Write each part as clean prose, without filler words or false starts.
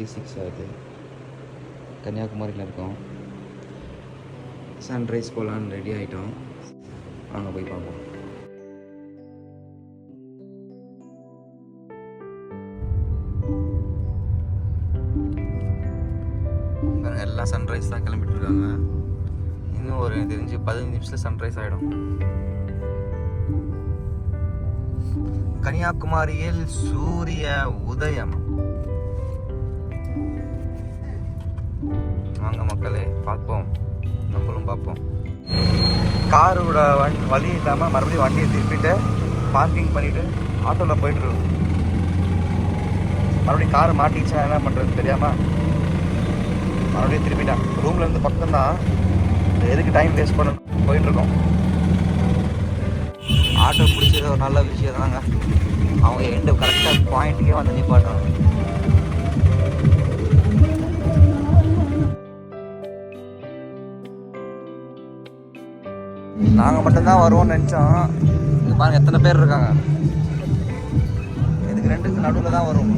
8:56 ஆகுது. கன்னியாகுமரியில் இருக்கோம். சன்ரைஸ் போகலான்னு ரெடி ஆகிட்டோம். அங்கே போய் பார்ப்போம். எல்லாம் சன்ரைஸ் தான் கிளம்பிட்டு இருக்காங்க. இன்னும் ஒரு தெரிஞ்சு 15 நிமிஷத்தில் சன்ரைஸ் ஆகிடும். கன்னியாகுமரியில் சூரிய உதயம். வாங்க மக்களே, பார்ப்போம், நம்மளும் பார்ப்போம். காரோட வழி இல்லாமல் மறுபடியும் வண்டியை திருப்பிட்டு பார்க்கிங் பண்ணிவிட்டு ஆட்டோவில் போயிட்டுருக்கோம். மறுபடியும் காரை மாட்டிச்சுன்னா என்ன பண்ணுறது தெரியாமல் மறுபடியும் திருப்பிட்டேன். ரூம்லேருந்து பக்கம்தான், எதுக்கு டைம் வேஸ்ட் பண்ண போயிட்டுருக்கோம். ஆட்டோ பிடிச்சது ஒரு நல்ல விஷயம் தாங்க. அவங்க எண்டு கரெக்டாக பாயிண்ட்டுக்கே வந்து நிப்பாட்டுறாங்க. நாங்கள் மட்டும்தான் வருவோம்னு நினச்சோம். இது பாருங்க எத்தனை பேர் இருக்காங்க. இதுக்கு ரெண்டுக்கு நடுவில் தான் வரும்.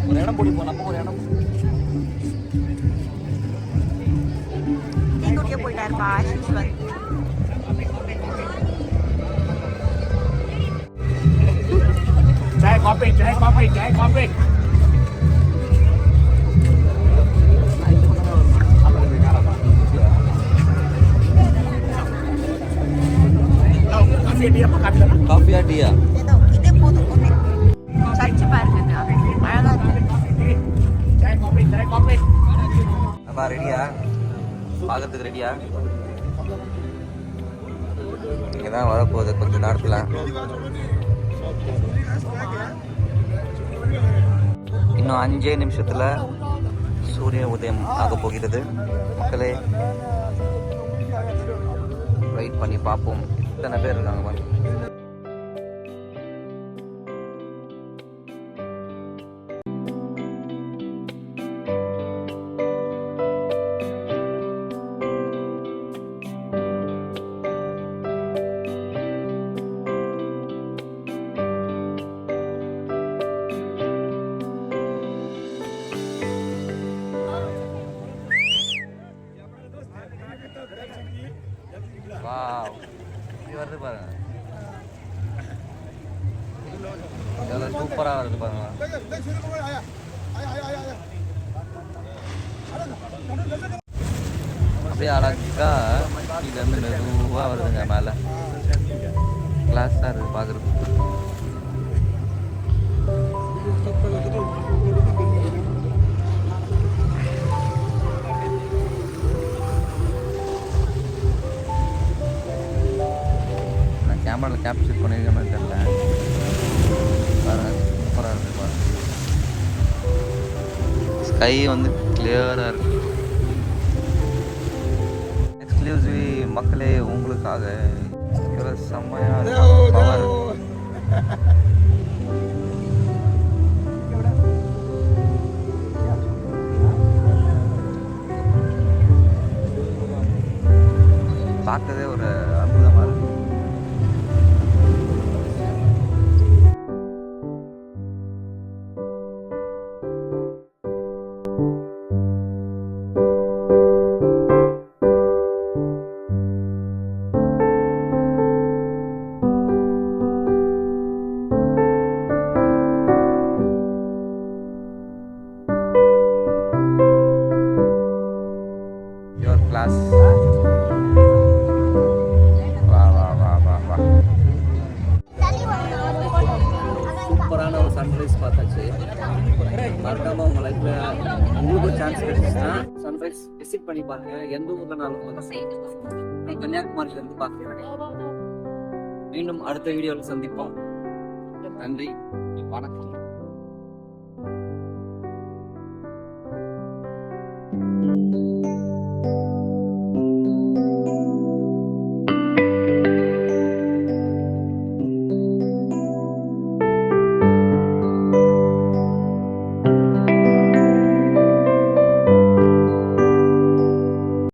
ஒரு இடம் பிடிப்போம், நம்ம ஒரு இடம் போயிட்டாருப்பா. Chai coffee. காஃபியா டீயா? இதே போதும். சர்ச்சு பாருங்க, அழகா இருக்கு. அப்பா ரெடியா? பார்க்கறதுக்கு ரெடியா? இங்கே தான் வரப்போகுது கொஞ்ச நேரத்தில். இன்னும் 5 நிமிஷத்தில் சூரிய உதயம் ஆக போகிறது. மக்களே வெயிட் பண்ணி பார்ப்போம். இத்தனை பேர் இருக்காங்க பாருங்க. வாவ், இப்படி வருது பாருங்க. இதெல்லாம் சூப்பராக வருது பாருங்க. அப்படியே அழகா இதுலேருந்து மெதுவாக வருதுங்க மேலே. கிளாஸாக இருக்குது பார்க்குறதுக்கு. கேமராவில் கேப்சர் பண்ணியிருக்க மாதிரி தெரியல. பாருங்க சூப்பராக இருக்குது பாருங்க. ஸ்கை வந்து கிளியராக இருக்கு. எக்ஸ்க்ளூசிவ் மக்களே உங்களுக்காக செம்மையாக இருக்கு. பார்க்கவே ஒரு அற்புதமாக இருக்கு. கிளாஸ் சூப்பரான ஒரு சன்ரைஸ் பார்த்தாச்சு. மறக்காம உங்க லைஃப்ல உங்களுக்கு சான்ஸ் கிடைச்சுன்னா சன்ரைஸ் விசிட் பண்ணி பாருங்க. எந்த ஊர்லனாலும் கன்னியாகுமரியில இருந்து பாருங்க. மீண்டும் அடுத்த வீடியோவில் சந்திப்போம். நன்றி, வணக்கம்.